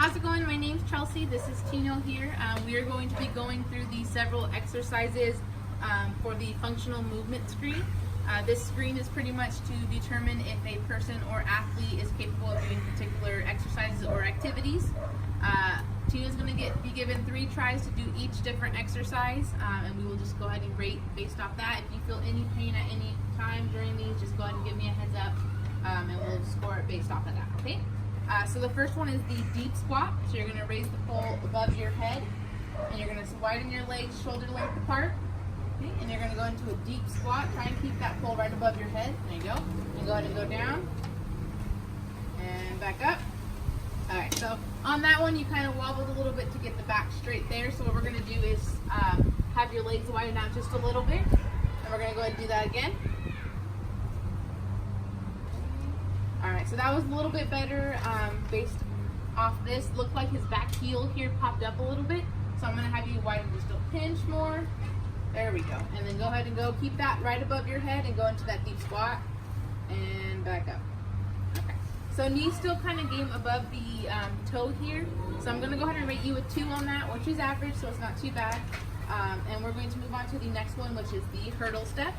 how's it going? My name's Chelsea. This is Tino here. We are going to be going through the several exercises for the functional movement screen. This screen is pretty much to determine if a person or athlete is capable of doing particular exercises or activities. Tino's going to be given 3 tries to do each different exercise, and we will just go ahead and rate based off that. If you feel any pain at any time during these, just go ahead and give me a heads up, and we'll score it based off of that, okay? So the first one is the deep squat. So you're going to raise the pole above your head, and you're going to widen your legs shoulder length apart. Okay, and you're going to go into a deep squat. Try and keep that pole right above your head. There you go. And go ahead and go down and back up. All right, so on that one, you kind of wobbled a little bit to get the back straight there. So what we're going to do is have your legs widen out just a little bit, and we're going to go ahead and do that again. All right, so that was a little bit better based off this. Looked like his back heel here popped up a little bit. So I'm gonna have you widen just a pinch more. There we go. And then go ahead and keep that right above your head and go into that deep squat and back up. Okay, so knee still kind of game above the toe here. So I'm gonna go ahead and rate you a 2 on that, which is average, so it's not too bad. And we're going to move on to the next one, which is the hurdle step.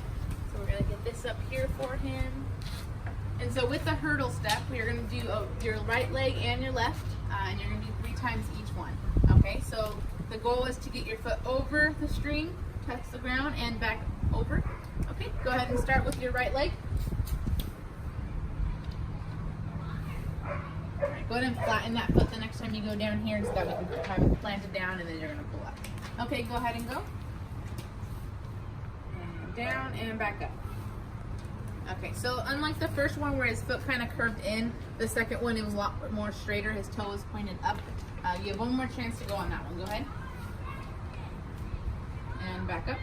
So we're gonna get this up here for him. And so with the hurdle step, we're going to do your right leg and your left, and you're going to do 3 times each one. Okay, so the goal is to get your foot over the string, touch the ground, and back over. Okay, go ahead and start with your right leg. All right, go ahead and flatten that foot the next time you go down here so that we can have it planted down, and then you're going to pull up. Okay, go ahead and go. And down and back up. Okay, so unlike the first one where his foot kind of curved in, the second one it was a lot more straighter. His toe was pointed up. You have one more chance to go on that one. Go ahead. And back up.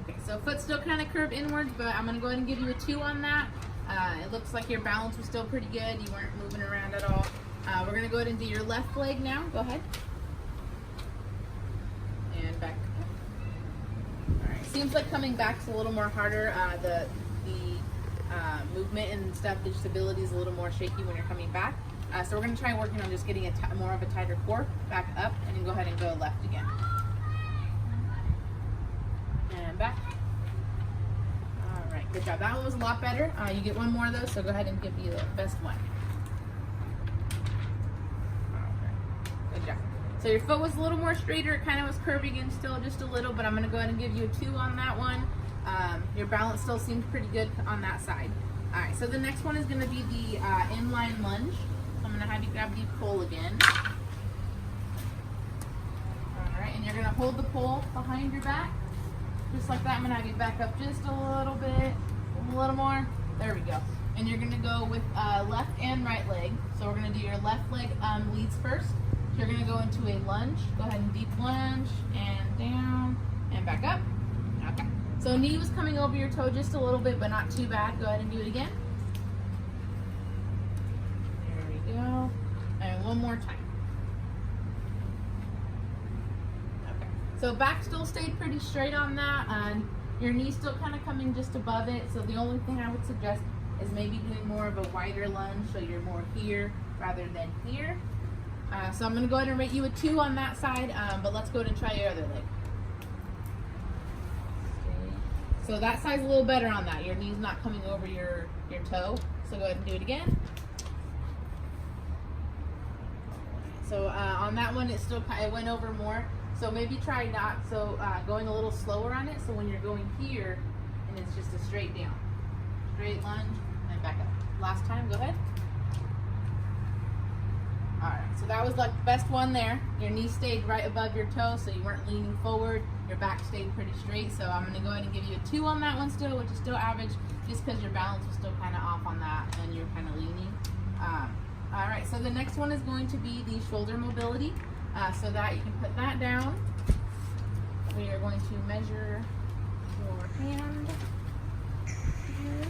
Okay, so foot still kind of curved inwards, but I'm going to go ahead and give you a 2 on that. It looks like your balance was still pretty good. You weren't moving around at all. We're going to go ahead and do your left leg now. Go ahead. And back up. All right, seems like coming back's a little more harder. The movement and stuff, the stability is a little more shaky when you're coming back. So we're going to try working on just getting more of a tighter core. Back up, and then go ahead and go left again. And back. All right, good job. That one was a lot better. You get one more of those, so go ahead and give you the best one. Okay, good job. So your foot was a little more straighter. It kind of was curving in still just a little, but I'm going to go ahead and give you a 2 on that one. Your balance still seems pretty good on that side. All right, so the next one is going to be the inline lunge. So I'm going to have you grab the pole again. All right, and you're going to hold the pole behind your back, just like that. I'm going to have you back up just a little bit, a little more. There we go. And you're going to go with left and right leg. So we're going to do your left leg leads first. So you're going to go into a lunge. Go ahead and deep lunge and down and back up. Okay. So knee was coming over your toe just a little bit, but not too bad. Go ahead and do it again. There we go. And one more time. Okay. So back still stayed pretty straight on that. Your knee still kind of coming just above it. So the only thing I would suggest is maybe doing more of a wider lunge, so you're more here rather than here. So I'm going to go ahead and rate you a 2 on that side, but let's go ahead and try your other leg. So that side's a little better on that. Your knee's not coming over your toe. So go ahead and do it again. So on that one, it went over more. So maybe try going a little slower on it. So when you're going here, and it's just a straight down, straight lunge, and back up. Last time, go ahead. All right, so that was like the best one there. Your knee stayed right above your toe, so you weren't leaning forward. Your back stayed pretty straight, so I'm gonna go ahead and give you a 2 on that one still, which is still average, just because your balance was still kind of off on that and you're kind of leaning. All right, so the next one is going to be the shoulder mobility. So that you can put that down. We are going to measure your hand here.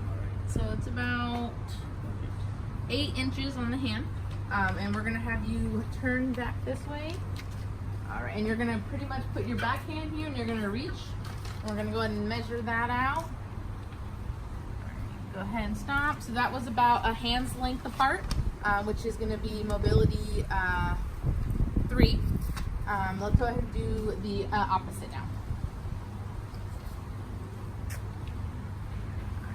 All right, so it's about 8 inches on the hand, and we're gonna have you turn back this way. All right, and you're gonna pretty much put your back hand here, and you're gonna reach. And we're gonna go ahead and measure that out. Go ahead and stop. So that was about a hand's length apart. which is going to be mobility 3. Let's go ahead and do the opposite now.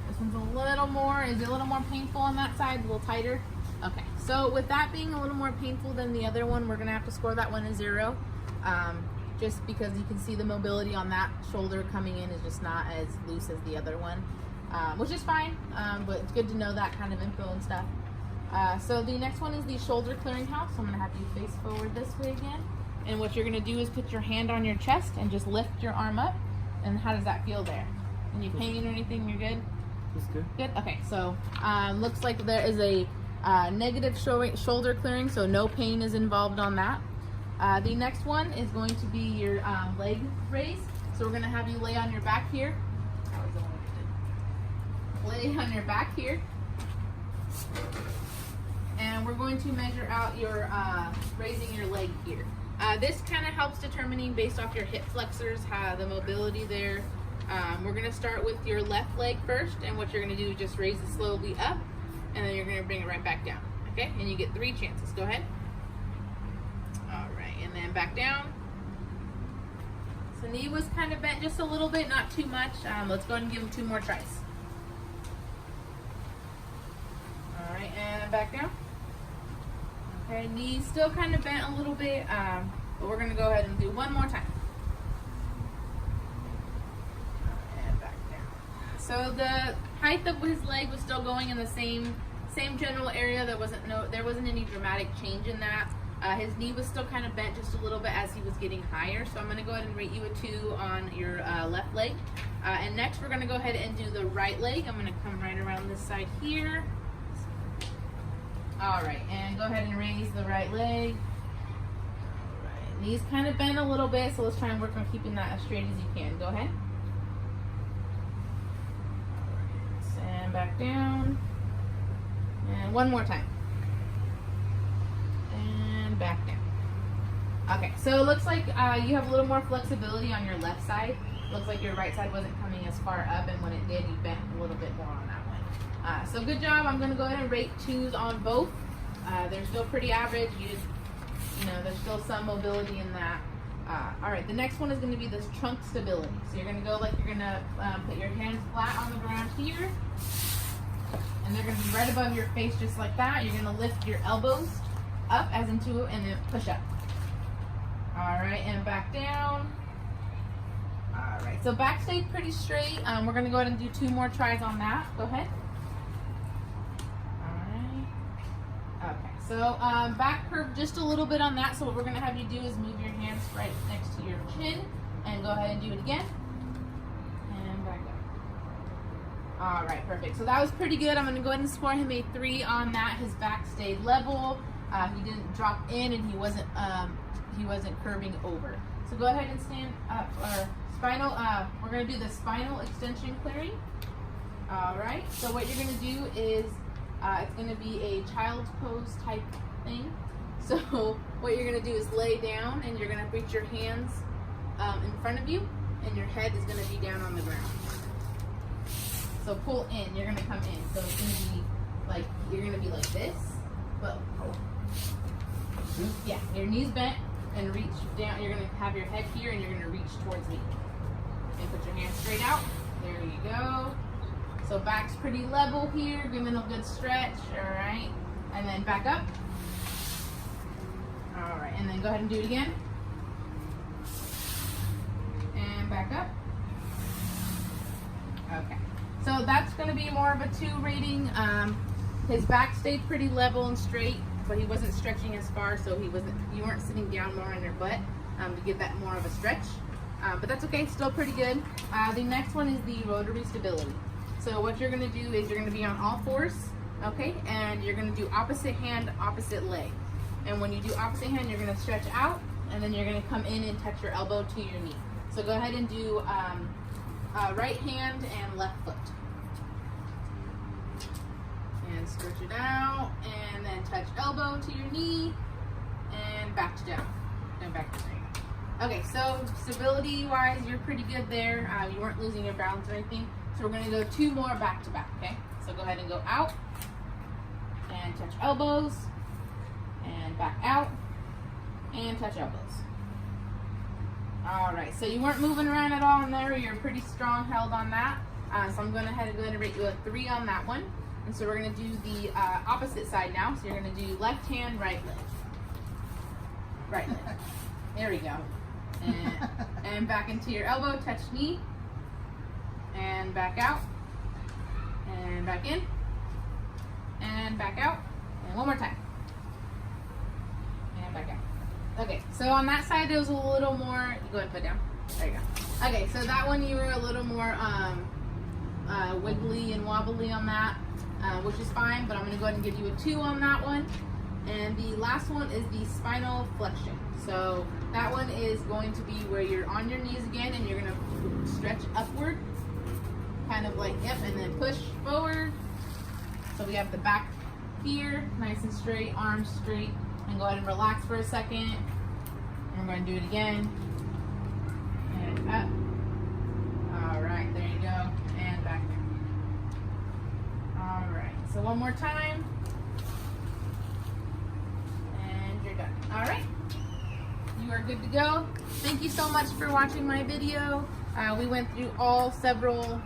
This one's a little more, is it a little more painful on that side, a little tighter? Okay, so with that being a little more painful than the other one, we're gonna have to score that one a 0. Just because you can see the mobility on that shoulder coming in is just not as loose as the other one, which is fine, but it's good to know that kind of info and stuff. So the next one is the shoulder clearinghouse. So I'm gonna have you face forward this way again. And what you're gonna do is put your hand on your chest and just lift your arm up. And how does that feel there? Any pain or anything? You're good? It's good. Good? Okay, so looks like there is a negative shoulder clearing, so no pain is involved on that. The next one is going to be your leg raise. So we're gonna have you lay on your back here. Lay on your back here. And we're going to measure out your raising your leg here. This kind of helps determining based off your hip flexors, how the mobility there. We're going to start with your left leg first, and what you're going to do is just raise it slowly up, and then you're going to bring it right back down. Okay, and you get 3 chances. Go ahead. All right, and then back down. So knee was kind of bent just a little bit, not too much. Let's go ahead and give them 2 more tries. All right, and back down. Okay, knees still kind of bent a little bit, but we're going to go ahead and do 1 more time. And back down. So the height of his leg was still going in the same general area. There wasn't any dramatic change in that. His knee was still kind of bent just a little bit as he was getting higher. So I'm going to go ahead and rate you a 2 on your left leg. And next we're going to go ahead and do the right leg. I'm going to come right around this side here. All right, and go ahead and raise the right leg. All right, knees kind of bent a little bit, so let's try and work on keeping that as straight as you can. Go ahead. All right, and back down. And 1 more time. And back down. Okay, so it looks like you have a little more flexibility on your left side. Looks like your right side wasn't coming as far up, and when it did, you bent a little bit more on that one. So good job. I'm going to go ahead and rate 2s on both. They're still pretty average. You know, there's still some mobility in that. All right, the next one is going to be this trunk stability. So you're going to go like you're going to put your hands flat on the ground here, and they're going to be right above your face just like that. You're going to lift your elbows up as into and then push up. All right, and back down. All right, so back stayed pretty straight. We're going to go ahead and do 2 more tries on that. Go ahead. Okay, so back curve just a little bit on that. So what we're going to have you do is move your hands right next to your chin and go ahead and do it again. And back up. All right, perfect. So that was pretty good. I'm going to go ahead and score him a 3 on that. His back stayed level. He didn't drop in, and he wasn't curving over. So go ahead and stand up. Or spinal. We're going to do the spinal extension clearing. All right. So what you're going to do is it's going to be a child's pose type thing. So what you're going to do is lay down, and you're going to reach your hands in front of you, and your head is going to be down on the ground. So pull in. You're going to come in. So it's going to be like, you're going to be like this, but yeah, your knees bent and reach down. You're going to have your head here, and you're going to reach towards me. And put your hands straight out. There you go. So back's pretty level here, giving a good stretch, all right? And then back up. All right, and then go ahead and do it again. And back up. Okay, so that's gonna be more of a 2 rating. His back stayed pretty level and straight, but he wasn't stretching as far, so you weren't sitting down more on your butt to get that more of a stretch. But that's okay, still pretty good. The next one is the rotary stability. So what you're going to do is you're going to be on all 4s, okay? And you're going to do opposite hand, opposite leg. And when you do opposite hand, you're going to stretch out, and then you're going to come in and touch your elbow to your knee. So go ahead and do right hand and left foot. And stretch it out, and then touch elbow to your knee, and back to down, and back to down. Okay, so stability-wise, you're pretty good there. You weren't losing your balance or anything. So we're going to go 2 more back to back, okay? So go ahead and go out and touch elbows, and back out, and touch elbows. All right, so you weren't moving around at all in there. You're pretty strong held on that. So I'm going to go ahead and rate you a 3 on that one. And so we're going to do the opposite side now. So you're going to do left hand, right leg. Right leg. There we go. And back into your elbow, touch knee. And back out. And back in. And back out. And one more time. And back out. Okay, so on that side it was a little more, go ahead and put it down. There you go. Okay, so that one you were a little more wiggly and wobbly on that, which is fine, but I'm going to go ahead and give you a 2 on that one. And the last one is the spinal flexion. So that one is going to be where you're on your knees again and you're going to stretch upward, kind of like, yep, and then push forward. So we have the back here, nice and straight, arms straight, and go ahead and relax for a second. And we're going to do it again. And up. All right, there you go. And back. All right, so one more time. And you're done. All right, you are good to go. Thank you so much for watching my video. We went through several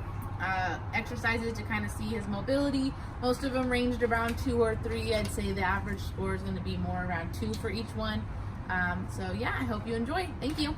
exercises to kind of see his mobility. Most of them ranged around 2 or 3. I'd say the average score is going to be more around 2 for each one. So yeah, I hope you enjoy. Thank you.